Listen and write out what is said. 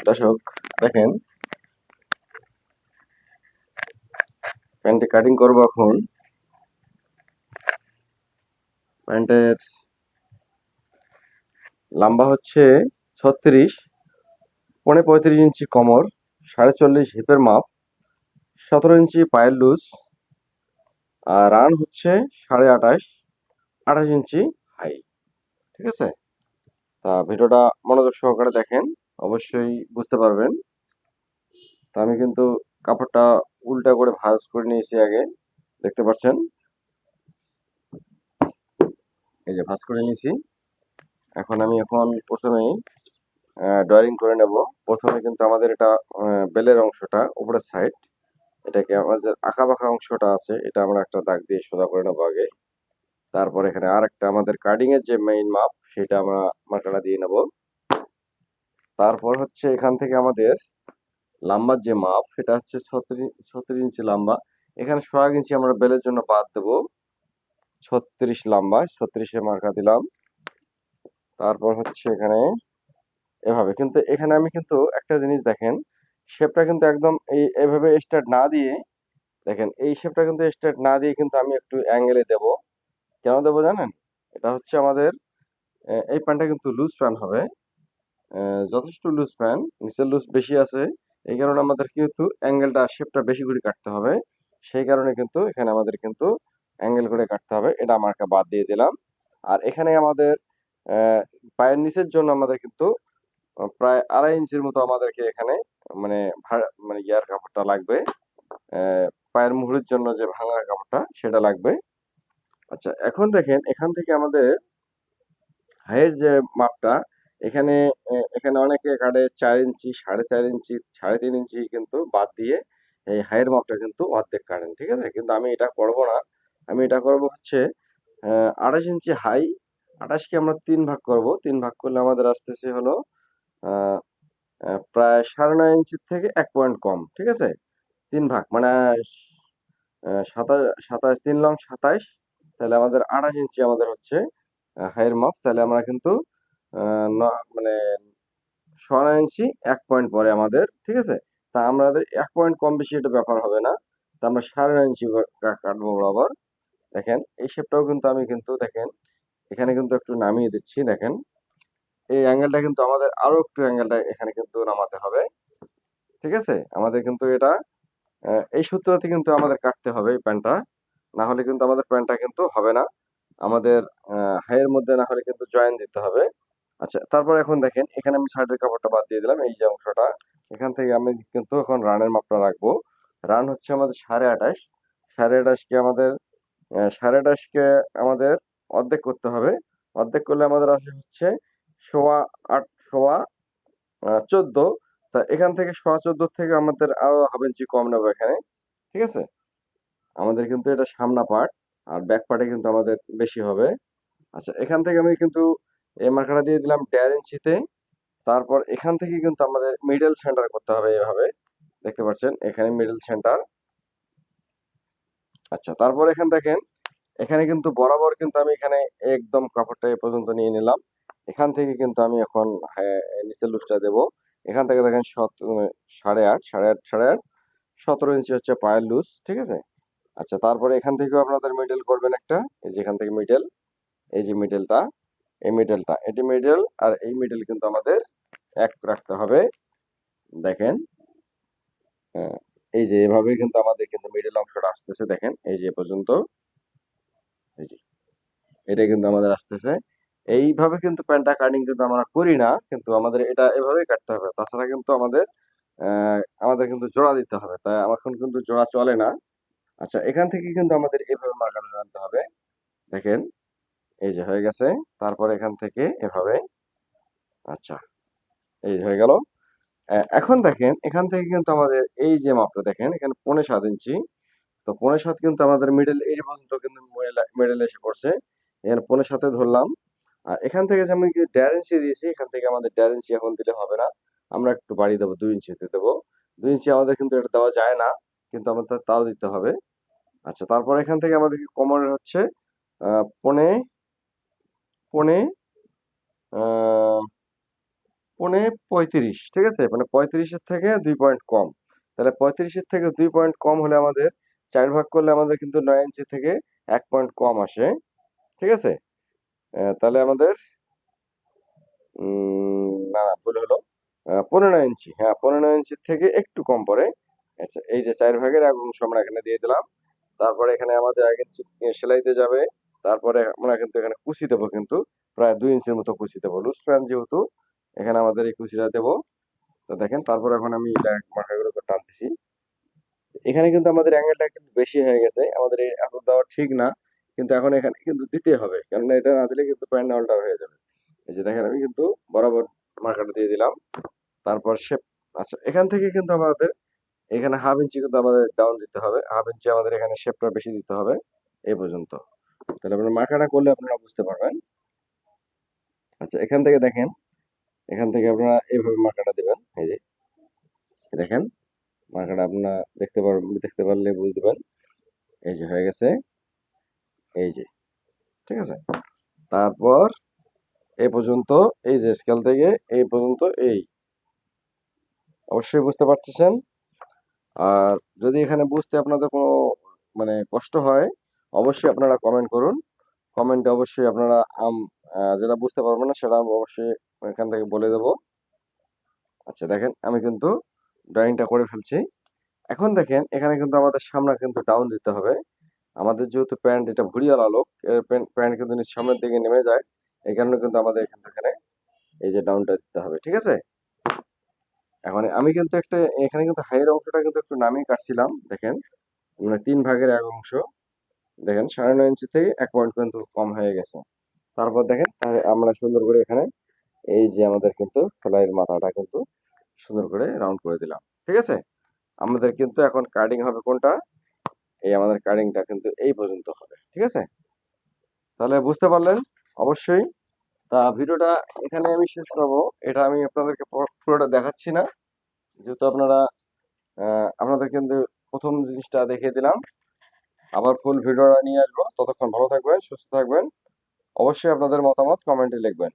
দর্শক দেখেন, প্যান্টে কাটিং করবো এখন। প্যান্টের লম্বা হচ্ছে 36, 35 ইঞ্চি কোমর, 40.5 হিপের মাপ, 17 ইঞ্চি পায়ের লুজ, আর রান হচ্ছে 28.5, 28 ইঞ্চি হাই। ঠিক আছে, তা ভিডিওটা মনোযোগ সহকারে দেখেন, অবশ্যই বুঝতে পারবেন। তা আমি কিন্তু কাপড়টা উল্টা করে ভাঁজ করে নিয়েছি আগে, দেখতে পাচ্ছেন, এই যে ভাঁজ করে নিয়েছি। এখন প্রথমেই ড্রয়িং করে নেব। প্রথমে কিন্তু আমাদের এটা বেলের অংশটা উপরের সাইড, এটাকে আমাদের আঁকা বাঁকা অংশটা আছে, এটা আমরা একটা দাগ দিয়ে সোজা করে নেবো আগে। তারপর এখানে আর একটা আমাদের কাটিং এর যে মেইন মাপ, সেটা আমরা মার্কাটা দিয়ে নেব। তারপর হচ্ছে এখান থেকে আমাদের লম্বার যে মাপ, সেটা হচ্ছে 36 ইঞ্চি লম্বা। এখানে 1 ইঞ্চি আমরা বেলের জন্য বাদ দেবো। 36 লম্বা, 36-এ মার্কা দিলাম। তারপর হচ্ছে এখানে এভাবে, কিন্তু এখানে আমি কিন্তু একটা জিনিস দেখেন, শেপটা কিন্তু একদম এইভাবে স্ট্রেট না দিয়ে, দেখেন এই শেপটা কিন্তু স্ট্রেট না দিয়ে কিন্তু আমি একটু অ্যাঙ্গেলে দেব। কেন দেবো জানেন? এটা হচ্ছে আমাদের এই প্যান্টটা কিন্তু লুজ প্যান্ট হবে, যথেষ্ট লুজ প্যান্ট, নিচের লুজ বেশি আছে। এই কারণে আমাদের কিন্তু অ্যাঙ্গেলটা শেপটা বেশি করে কাটতে হবে। সেই কারণে কিন্তু এখানে আমাদের কিন্তু অ্যাঙ্গেল করে কাটতে হবে। এটা মার্কা বাদ দিয়ে দিলাম। আর এখানে আমাদের আহ, পায়ের নিচের জন্য আমাদের কিন্তু প্রায় 2.5 ইঞ্চির মতো আমাদেরকে এখানে মানে মানে ইয়ার কাপড়টা লাগবে। পায়ের মুহুরের জন্য যে ভাঙা কাপড়টা, সেটা লাগবে। আচ্ছা, এখন দেখেন এখান থেকে আমাদের হাইয়ের যে মাপটা, এখানে এখানে অনেকে কাটে 4 ইঞ্চি, 4.5 ইঞ্চি, 3.5 ইঞ্চি কিন্তু বাদ দিয়ে এই হাইয়ের মাপটা কিন্তু অর্ধেক কাটেন। ঠিক আছে, কিন্তু আমি এটা করবো না। আমি এটা করবো হচ্ছে 28 ইঞ্চি হাই, 28কে আমরা 3 ভাগ করব। 3 ভাগ করলে আমাদের আসতেছে হলো আহ, প্রায় 9.5 ইঞ্চির থেকে 1 পয়েন্ট কম। ঠিক আছে, 3 ভাগ মানে 27, 3 লং 27, তাহলে আমাদের 28 ইঞ্চি আমাদের হচ্ছে হাইয়ের মাপ। তাহলে আমরা কিন্তু মানে 9.5 ইঞ্চি 1 পয়েন্ট পরে আমাদের। ঠিক আছে, তা আমাদের 1 পয়েন্ট কম বেশি এটা ব্যাপার হবে না। তা আমরা 9.5 ইঞ্চি কাটবো বরাবর। দেখেন এই শেপটাও কিন্তু আমি কিন্তু দেখেন এখানে কিন্তু একটু নামিয়ে দিচ্ছি। দেখেন এই অ্যাঙ্গেলটা কিন্তু আমাদের আরো একটু অ্যাঙ্গেলটা এখানে কিন্তু নামাতে হবে। ঠিক আছে, আমাদের কিন্তু এটা এই সূত্রতে কিন্তু আমাদের কাটতে হবে এই প্যান্টটা, না হলে কিন্তু আমাদের প্যান্টটা কিন্তু হবে না। আমাদের হাইয়ের মধ্যে না হলে কিন্তু জয়েন দিতে হবে। আচ্ছা, তারপর এখন দেখেন এখানে আমি শার্টের কাপড়টা বাদ দিয়ে দিলাম, এই যে অংশটা। এখান থেকে আমি কিন্তু এখন রানের মাপটা রাখবো। রান হচ্ছে আমাদের 28.5, 28.5কে আমাদের 28.5কে আমাদের অর্ধেক করতে হবে। অর্ধেক করলে আমাদের আসে হচ্ছে 8.25, 14। তা এখান থেকে 14.25 থেকে আমাদের আরো হাফ ইঞ্চি কম নেবো এখানে। ঠিক আছে, আমাদের কিন্তু এটা সামনা পার্ট, আর ব্যাক পার্টে কিন্তু আমাদের বেশি হবে। আচ্ছা, এখান থেকে আমি কিন্তু এই মার্কাটা দিয়ে দিলাম 1.5 ইঞ্চিতে। তারপর এখান থেকে কিন্তু আমাদের মিডল সেন্টার করতে হবে এভাবে, দেখতে পাচ্ছেন এখানে মিডল সেন্টার। আচ্ছা, তারপর এখানে দেখেন এখানে কিন্তু বরাবর কিন্তু আমি এখানে একদম কাপড়টা এ পর্যন্ত নিয়ে নিলাম। এখান থেকে কিন্তু আমি এখন নিচের লুজটা দেবো। এখান থেকে দেখেন 8.5, 8.5, 8.5, 17 ইঞ্চি হচ্ছে পায়ের লুজ। ঠিক আছে, আচ্ছা, তারপরে এখান থেকেও আপনাদের মিডল করবেন একটা, এই যে এখান থেকে মিডল, এই যে মিডলটা, এই মিডলটা, এটি মিডল, আর এই মিডল কিন্তু আমাদের এক রাখতে হবে। দেখেন এই যে এভাবে কিন্তু আমাদের কিন্তু মিডল অংশটা আসতেছে। দেখেন এই যে এ পর্যন্ত, এই যে এটা কিন্তু আমাদের আসতেছে। এইভাবে কিন্তু প্যান্টটা কাটিং কিন্তু আমরা করি না, কিন্তু আমাদের এটা এভাবেই কাটতে হবে। তাছাড়া কিন্তু আমাদের কিন্তু জোড়া দিতে হবে, তাই আমার এখন কিন্তু জোড়া চলে না। আচ্ছা, এখান থেকে কিন্তু আমাদের এভাবে মার্কাটা আনতে হবে। দেখেন এই যে হয়ে গেছে। তারপর এখান থেকে এভাবে, আচ্ছা, এই হয়ে গেল। এখন দেখেন এখান থেকে কিন্তু আমাদের এই যে মাপটা দেখেন এখানে 7.25 ইঞ্চি। তো 7.25 কিন্তু আমাদের মিডল এই পর্যন্ত কিন্তু মিডল এসে পড়ছে। এখানে 7.25 ধরলাম। আর এখান থেকে যে আমি 1.5 ইঞ্চি দিয়েছি, এখান থেকে আমাদের 1.5 ইঞ্চি এখন দিলে হবে না, আমরা একটু বাড়িয়ে দেবো, 2 ইঞ্চিতে দেবো। 2 ইঞ্চি আমাদের কিন্তু এটা দেওয়া যায় না, কিন্তু আমাদের তাও দিতে হবে। আচ্ছা, তারপর এখান থেকে আমাদের কোমরের হচ্ছে পনে পনে পঁয়ত্রিশ, ঠিক আছে, মানে 35-এর থেকে 2 পয়েন্ট কম। তাহলে 35-এর থেকে 2 পয়েন্ট কম হলে আমাদের 4 ভাগ করলে আমাদের কিন্তু 9 ইঞ্চি থেকে 1 পয়েন্ট কম আসে, ঠিক আছে। তাহলে আমাদের না না, ভুল হলো, 15 ইঞ্চি, হ্যাঁ 15 ইঞ্চির থেকে একটু কম পড়ে। আচ্ছা, এই যে 4 ভাগের 1 অংশ আমরা এখানে দিয়ে দিলাম। তারপরে এখানে আমাদের আগে সেলাইতে যাবে, তারপরে আমরা কিন্তু এখানে কুচি দেবো, কিন্তু প্রায় 2 ইঞ্চির মতো কুচি দেবো, লুজ প্যান্ট যেহেতু এখানে আমাদের এই কুচিটা দেবো। তো দেখেন, তারপর এখন আমি এটা মাথাগুলো করে টানতেছি। এখানে কিন্তু আমাদের অ্যাঙ্গেলটা কিন্তু বেশি হয়ে গেছে, আমাদের এই এত দেওয়া ঠিক না, কিন্তু এখন এখানে কিন্তু দিতে হবে, কেননা এটা না দিলে কিন্তু প্যান্ট আলটা হয়ে যাবে। এই যে দেখেন, আমি কিন্তু বরাবর মার্কারটা দিয়ে দিলাম। তারপর শেপ, আচ্ছা এখান থেকে কিন্তু আমাদের এখানে 1/2 ইঞ্চি কিন্তু আমাদের ডাউন দিতে হবে, 1/2 ইঞ্চি আমাদের এখানে শেপটা বেশি দিতে হবে এই পর্যন্ত। তাহলে আপনারা মার্কারটা করলে আপনারা বুঝতে পারবেন। আচ্ছা, এখান থেকে দেখেন, এখান থেকে আপনারা এইভাবে মার্কারটা দিবেন, এই যে দেখেন মার্কারটা আপনারা দেখতে পারবেন, দেখতে পারলে বুঝতে পারেন। এই যে হয়ে গেছে, এই যে, ঠিক আছে। তারপর এই পর্যন্ত, এই যে স্কেল থেকে এই পর্যন্ত, এই অবশ্যই বুঝতে পারতেছেন। আর যদি এখানে বুঝতে আপনাদের কোনো মানে কষ্ট হয়, অবশ্যই আপনারা কমেন্ট করুন। কমেন্টে অবশ্যই আপনারা যেটা বুঝতে পারবেন না সেটা আমি অবশ্যই এখান থেকে বলে দেবো। আচ্ছা দেখেন, আমি কিন্তু ড্রয়িংটা করে ফেলছি। এখন দেখেন, এখানে কিন্তু আমাদের সামনে কিন্তু ডাউন দিতে হবে। আমাদের যেহেতু প্যান্ট এটা ভুঁড়িওয়ালা লোক, প্যান্ট কিন্তু সামনের দিকে নেমে যায়, এই কারণে কিন্তু আমাদের এখানে এই যে ডাউনটা দিতে হবে, ঠিক আছে। এখন আমি কিন্তু একটা এখানে কিন্তু হাইয়ের অংশটা কিন্তু একটু নামিয়ে কাটছিলাম, দেখেন, মানে 3 ভাগের 1 অংশ, দেখেন 9.5 ইঞ্চি থেকে 1 পয়েন্ট কিন্তু কম হয়ে গেছে। তারপর দেখেন, আমরা সুন্দর করে এখানে এই যে আমাদের কিন্তু সেলাইয়ের মাথাটা কিন্তু সুন্দর করে রাউন্ড করে দিলাম, ঠিক আছে। আমাদের কিন্তু এখন কাটিং হবে কোনটা, এই আমাদের কাটিংটা কিন্তু এই পর্যন্ত হবে, ঠিক আছে। তাহলে বুঝতে পারলেন অবশ্যই। তা ভিডিওটা এখানে আমি শেষ করব। এটা আমি আপনাদেরকে পুরোটা দেখাচ্ছি না, যেহেতু আপনাদের কিন্তু প্রথম জিনিসটা দেখিয়ে দিলাম। আবার ফুল ভিডিওটা নিয়ে আসবো, ততক্ষণ ভালো থাকবেন, সুস্থ থাকবেন। অবশ্যই আপনাদের মতামত কমেন্টে লিখবেন।